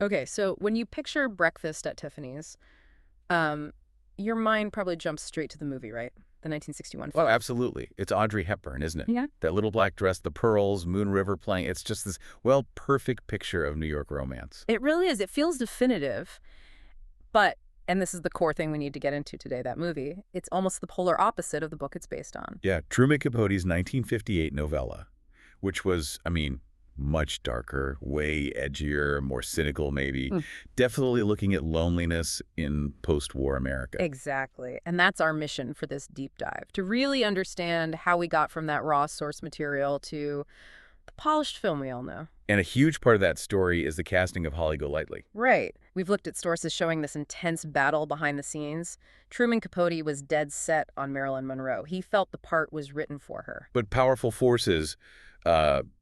Okay, so when you picture breakfast at Tiffany's, um, your mind probably jumps straight to the movie, right? The 1961 Oh, film. absolutely. It's Audrey Hepburn, isn't it? Yeah. That little black dress, the pearls, Moon River playing. It's just this, well, perfect picture of New York romance. It really is. It feels definitive, but, and this is the core thing we need to get into today, that movie, it's almost the polar opposite of the book it's based on. Yeah, Truman Capote's 1958 novella, which was, I mean, much darker, way edgier, more cynical maybe, Mm. definitely looking at loneliness in post-war America. Exactly. And that's our mission for this deep dive, to really understand how we got from that raw source material to the polished film we all know. And a huge part of that story is the casting of Holly Golightly. Right. We've looked at sources showing this intense battle behind the scenes. Truman Capote was dead set on Marilyn Monroe. He felt the part was written for her. But powerful forces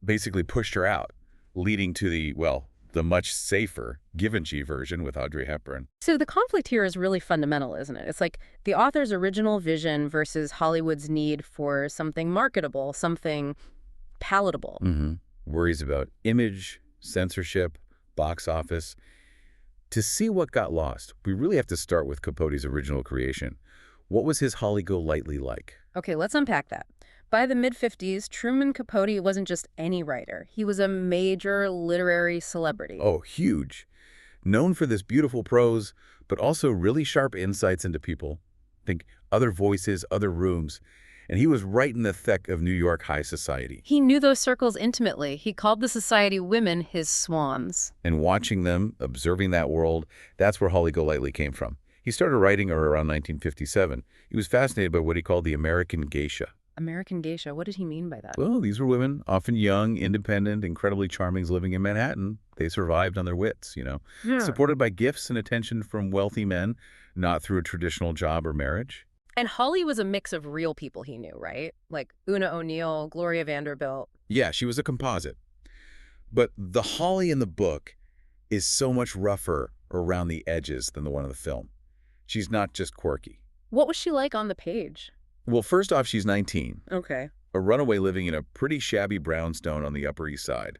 basically pushed her out, leading to the, well, the much safer Givenchy version with Audrey Hepburn. So the conflict here is really fundamental, isn't it? It's like the author's original vision versus Hollywood's need for something marketable, something palatable. Worries about image, censorship, box office. To see what got lost, we really have to start with Capote's original creation. What was his Holly Golightly like? Okay, let's unpack that. By the mid-50s, Truman Capote wasn't just any writer. He was a major literary celebrity. Oh, huge. Known for this beautiful prose, but also really sharp insights into people. Think other voices, other rooms. And he was right in the thick of New York high society. He knew those circles intimately. He called the society women his swans. And watching them, observing that world, that's where Holly Golightly came from. He started writing around 1957. He was fascinated by what he called the American geisha. American geisha, what did he mean by that? Well, these were women, often young, independent, incredibly charming, living in Manhattan. They survived on their wits, Yeah. supported by gifts and attention from wealthy men, not through a traditional job or marriage. And Holly was a mix of real people he knew, right? Like Una O'Neill, Gloria Vanderbilt. Yeah, she was a composite. But the Holly in the book is so much rougher around the edges than the one in the film. She's not just quirky. What was she like on the page? Well, first off, she's 19, Okay. a runaway living in a pretty shabby brownstone on the Upper East Side.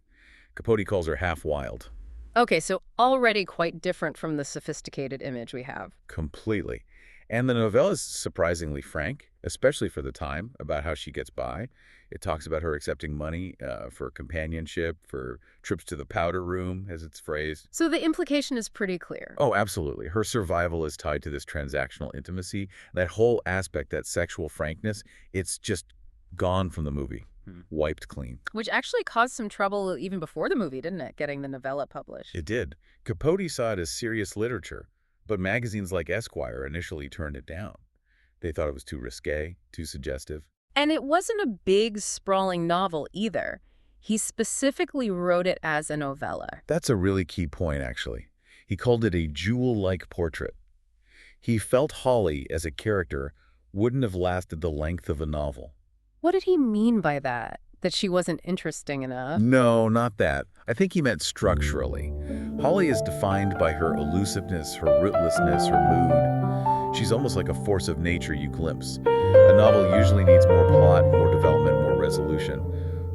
Capote calls her half wild. Okay, so already quite different from the sophisticated image we have. Completely. And the novella is surprisingly frank, especially for the time, about how she gets by. It talks about her accepting money for companionship, for trips to the powder room, as it's phrased. So the implication is pretty clear. Oh, absolutely. Her survival is tied to this transactional intimacy. That whole aspect, that sexual frankness, it's just gone from the movie, wiped clean. Which actually caused some trouble even before the movie, didn't it? Getting the novella published. It did. Capote saw it as serious literature, but magazines like Esquire initially turned it down. They thought it was too risque, too suggestive. And it wasn't a big, sprawling novel either. He specifically wrote it as a novella. That's a really key point, actually. He called it a jewel-like portrait. He felt Holly, as a character, wouldn't have lasted the length of a novel. What did he mean by that? That she wasn't interesting enough? No, not that. I think he meant structurally. Holly is defined by her elusiveness, her rootlessness, her mood. She's almost like a force of nature you glimpse. A novel usually needs more plot, more development, more resolution.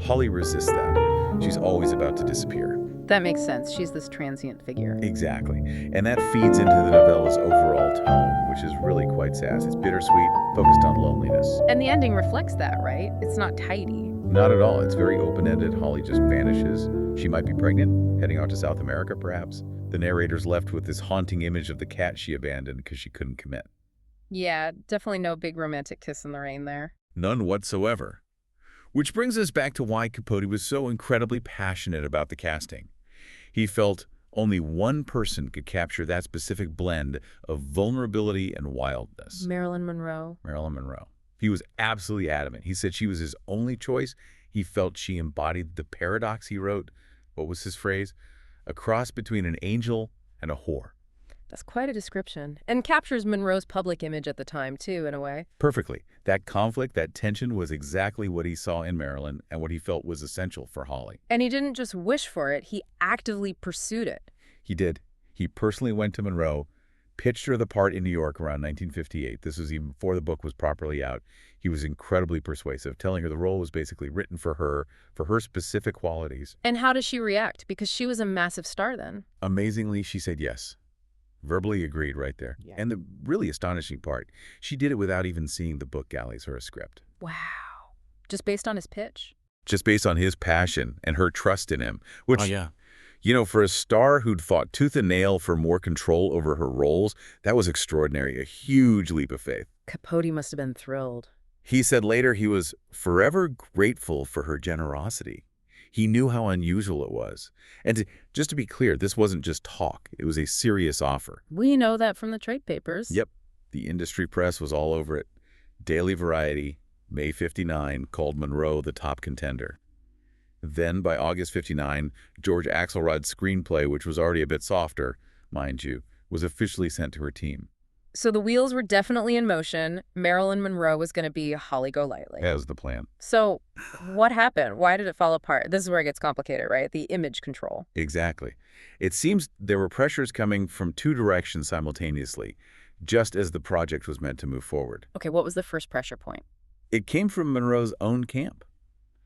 Holly resists that. She's always about to disappear. That makes sense. She's this transient figure. Exactly. And that feeds into the novella's overall tone, which is really quite sass. It's bittersweet, focused on loneliness. And the ending reflects that, right? It's not tidy. Not at all. It's very open-ended. Holly just vanishes. She might be pregnant, heading out to South America, perhaps. The narrator's left with this haunting image of the cat she abandoned because she couldn't commit. Yeah, definitely no big romantic kiss in the rain there. None whatsoever. Which brings us back to why Capote was so incredibly passionate about the casting. He felt only one person could capture that specific blend of vulnerability and wildness. Marilyn Monroe. Marilyn Monroe. He was absolutely adamant. He said she was his only choice. He felt she embodied the paradox he wrote. What was his phrase? A cross between an angel and a whore. That's quite a description. And captures Monroe's public image at the time, too, in a way. Perfectly. That conflict, that tension was exactly what he saw in Marilyn and what he felt was essential for Holly. And he didn't just wish for it, he actively pursued it. He did. He personally went to Monroe, pitched her the part in New York around 1958. This was even before the book was properly out. He was incredibly persuasive, telling her the role was basically written for her specific qualities. And how does she react? Because she was a massive star then. Amazingly, she said yes. Verbally agreed right there. Yeah. And the really astonishing part, she did it without even seeing the book galleys or a script. Wow. Just based on his pitch? Just based on his passion and her trust in him, which, Oh, yeah. you know, for a star who'd fought tooth and nail for more control over her roles, that was extraordinary, a huge leap of faith. Capote must have been thrilled. He said later he was forever grateful for her generosity. He knew how unusual it was. And just to be clear, this wasn't just talk. It was a serious offer. We know that from the trade papers. Yep. The industry press was all over it. Daily Variety, May 59, called Monroe the top contender. Then, by August 59, George Axelrod's screenplay, which was already a bit softer, mind you, was officially sent to her team. So the wheels were definitely in motion. Marilyn Monroe was going to be Holly Golightly. That was the plan. So what happened? Why did it fall apart? This is where it gets complicated, right? The image control. Exactly. It seems there were pressures coming from two directions simultaneously, just as the project was meant to move forward. Okay, what was the first pressure point? It came from Monroe's own camp.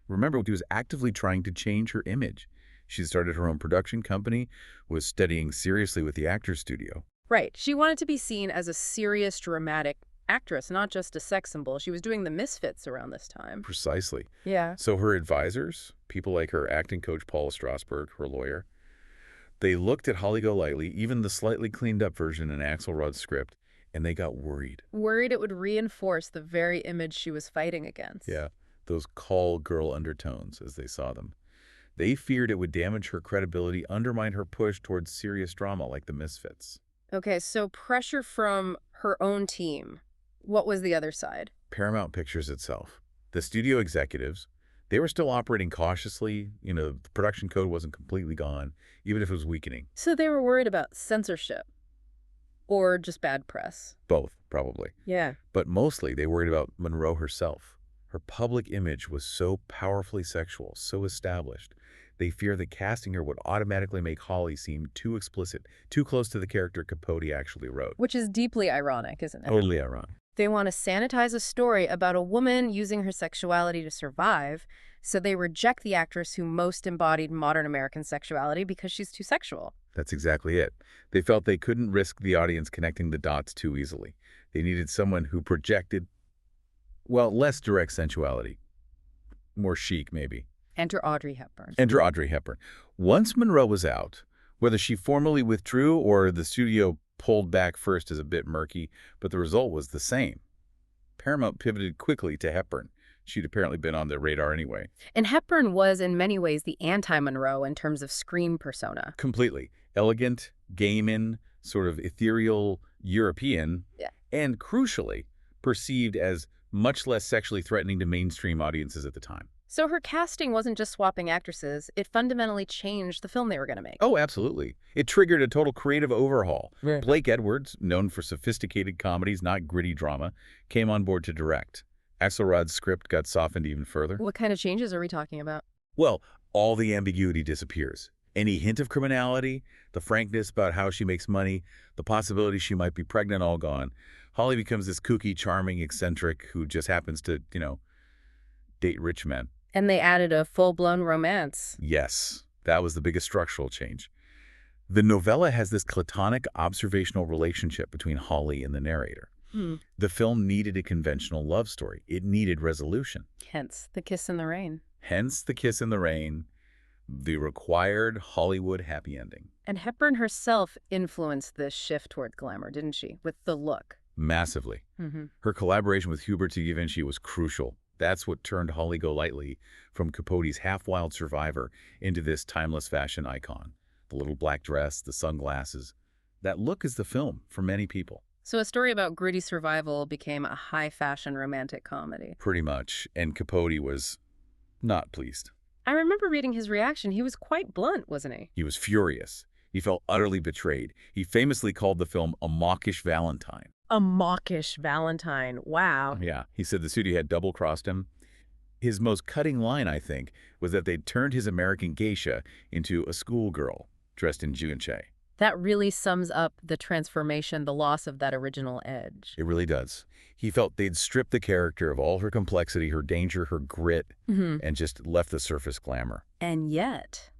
Remember, she was actively trying to change her image. She started her own production company, was studying seriously with the Actors Studio. Right. She wanted to be seen as a serious, dramatic actress, not just a sex symbol. She was doing the Misfits around this time. Precisely. Yeah. So her advisors, people like her acting coach Paula Strasberg, her lawyer, they looked at Holly Golightly, even the slightly cleaned up version in Axelrod's script, and they got worried. Worried it would reinforce the very image she was fighting against. Yeah, those call girl undertones as they saw them. They feared it would damage her credibility, undermine her push towards serious drama like the Misfits. Okay, so pressure from her own team. What was the other side? Paramount Pictures itself. The studio executives, they were still operating cautiously. You know, the production code wasn't completely gone, even if it was weakening. So they were worried about censorship or just bad press. Both, probably. Yeah. But mostly they worried about Monroe herself. Her public image was so powerfully sexual, so established. They fear that casting her would automatically make Holly seem too explicit, too close to the character Capote actually wrote. Which is deeply ironic, isn't it? Totally ironic. They want to sanitize a story about a woman using her sexuality to survive, so they reject the actress who most embodied modern American sexuality because she's too sexual. That's exactly it. They felt they couldn't risk the audience connecting the dots too easily. They needed someone who projected, well, less direct sensuality. More chic, maybe. Enter Audrey Hepburn. Enter Audrey Hepburn. Once Monroe was out, whether she formally withdrew or the studio pulled back first is a bit murky, but the result was the same. Paramount pivoted quickly to Hepburn. She'd apparently been on their radar anyway. And Hepburn was, in many ways, the anti-Monroe in terms of screen persona. Completely. Elegant, gaming, sort of ethereal European, and crucially, perceived as much less sexually threatening to mainstream audiences at the time. So her casting wasn't just swapping actresses, it fundamentally changed the film they were going to make. Oh, absolutely. It triggered a total creative overhaul. Right. Blake Edwards, known for sophisticated comedies, not gritty drama, came on board to direct. Axelrod's script got softened even further. What kind of changes are we talking about? Well, all the ambiguity disappears. Any hint of criminality, the frankness about how she makes money, the possibility she might be pregnant, all gone. Holly becomes this kooky, charming, eccentric who just happens to, date rich men. And they added a full-blown romance. Yes, that was the biggest structural change. The novella has this platonic observational relationship between Holly and the narrator. The film needed a conventional love story. It needed resolution. Hence, the kiss in the rain. Hence the kiss in the rain, the required Hollywood happy ending. And Hepburn herself influenced this shift toward glamour, didn't she? With the look. Massively. Her collaboration with Hubert de Givenchy was crucial. That's what turned Holly Golightly from Capote's half-wild survivor into this timeless fashion icon. The little black dress, the sunglasses. That look is the film for many people. So a story about gritty survival became a high-fashion romantic comedy. Pretty much. And Capote was not pleased. I remember reading his reaction. He was quite blunt, wasn't he? He was furious. He felt utterly betrayed. He famously called the film a mawkish Valentine. A mawkish Valentine. Wow. Yeah, he said the studio had double-crossed him. His most cutting line, I think, was that they'd turned his American geisha into a schoolgirl dressed in Givenchy. That really sums up the transformation, the loss of that original edge. It really does. He felt they'd stripped the character of all her complexity, her danger, her grit, and just left the surface glamour. And yet,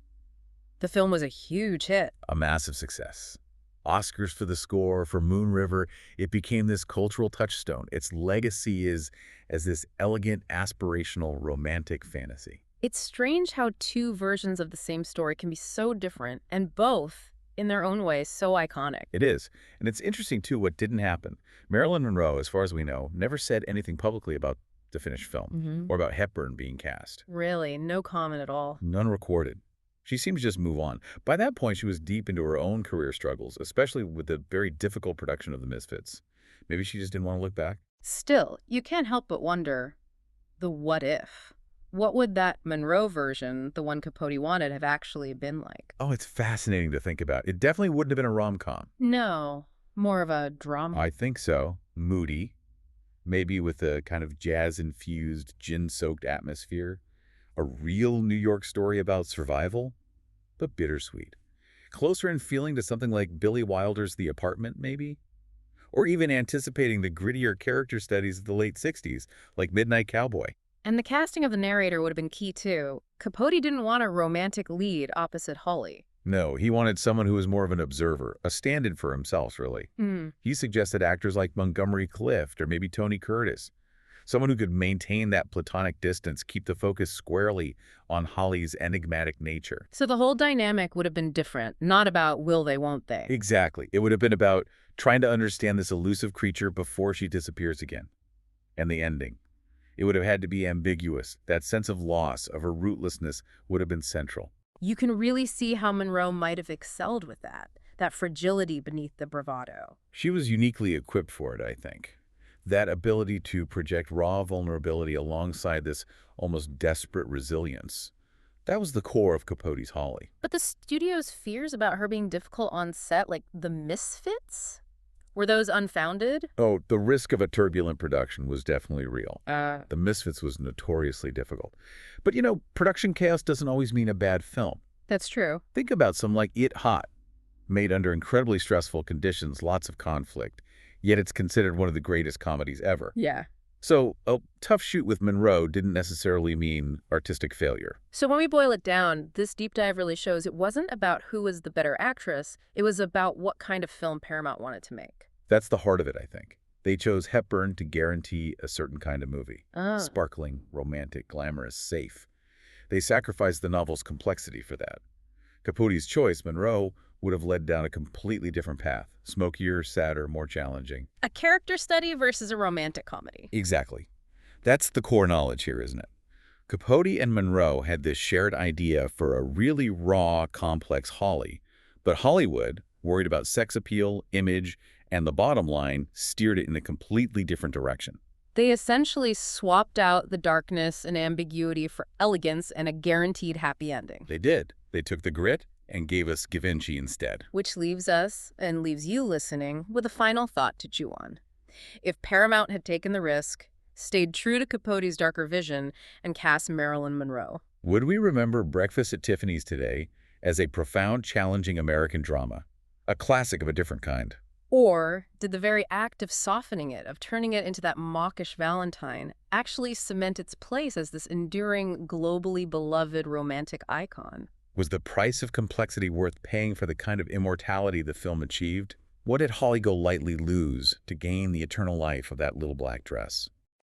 the film was a huge hit. A massive success. Oscars for the score, for Moon River. It became this cultural touchstone. Its legacy is as this elegant, aspirational, romantic fantasy. It's strange how two versions of the same story can be so different, and both, in their own way, so iconic. It is. And it's interesting, too, what didn't happen. Marilyn Monroe, as far as we know, never said anything publicly about the finished film or about Hepburn being cast. Really, no comment at all. None recorded. She seemed to just move on. By that point, she was deep into her own career struggles, especially with the very difficult production of The Misfits. Maybe she just didn't want to look back. Still, you can't help but wonder, the what if? What would that Monroe version, the one Capote wanted, have actually been like? Oh, it's fascinating to think about. It definitely wouldn't have been a rom-com. No, more of a drama. I think so. Moody. Maybe with a kind of jazz-infused, gin-soaked atmosphere. A real New York story about survival, but bittersweet. Closer in feeling to something like Billy Wilder's The Apartment, maybe? Or even anticipating the grittier character studies of the late 60s, like Midnight Cowboy. And the casting of the narrator would have been key, too. Capote didn't want a romantic lead opposite Holly. No, he wanted someone who was more of an observer, a stand-in for himself, really. He suggested actors like Montgomery Clift or maybe Tony Curtis. Someone who could maintain that platonic distance, keep the focus squarely on Holly's enigmatic nature. So the whole dynamic would have been different, not about will they, won't they. Exactly. It would have been about trying to understand this elusive creature before she disappears again. And the ending. It would have had to be ambiguous. That sense of loss, of her rootlessness, would have been central. You can really see how Monroe might have excelled with that fragility beneath the bravado. She was uniquely equipped for it, I think. That ability to project raw vulnerability alongside this almost desperate resilience. That was the core of Capote's Holly. But the studio's fears about her being difficult on set, like the Misfits? Were those unfounded? Oh, the risk of a turbulent production was definitely real. The Misfits was notoriously difficult. But, you know, production chaos doesn't always mean a bad film. That's true. Think about some like It Hot, made under incredibly stressful conditions, lots of conflict, yet it's considered one of the greatest comedies ever. Yeah. So a tough shoot with Monroe didn't necessarily mean artistic failure. So when we boil it down, this deep dive really shows it wasn't about who was the better actress. It was about what kind of film Paramount wanted to make. That's the heart of it, I think. They chose Hepburn to guarantee a certain kind of movie. Sparkling, romantic, glamorous, safe. They sacrificed the novel's complexity for that. Capote's choice, Monroe, would have led down a completely different path. Smokier, sadder, more challenging. A character study versus a romantic comedy. Exactly. That's the core knowledge here, isn't it? Capote and Monroe had this shared idea for a really raw, complex Holly, but Hollywood, worried about sex appeal, image, and the bottom line, steered it in a completely different direction. They essentially swapped out the darkness and ambiguity for elegance and a guaranteed happy ending. They did. They took the grit and gave us Givenchy instead. Which leaves us, and leaves you listening, with a final thought to chew on. If Paramount had taken the risk, stayed true to Capote's darker vision, and cast Marilyn Monroe, would we remember Breakfast at Tiffany's today as a profound, challenging American drama? A classic of a different kind. Or did the very act of softening it, of turning it into that mawkish Valentine, actually cement its place as this enduring, globally beloved romantic icon? Was the price of complexity worth paying for the kind of immortality the film achieved? What did Holly Golightly lose to gain the eternal life of that little black dress?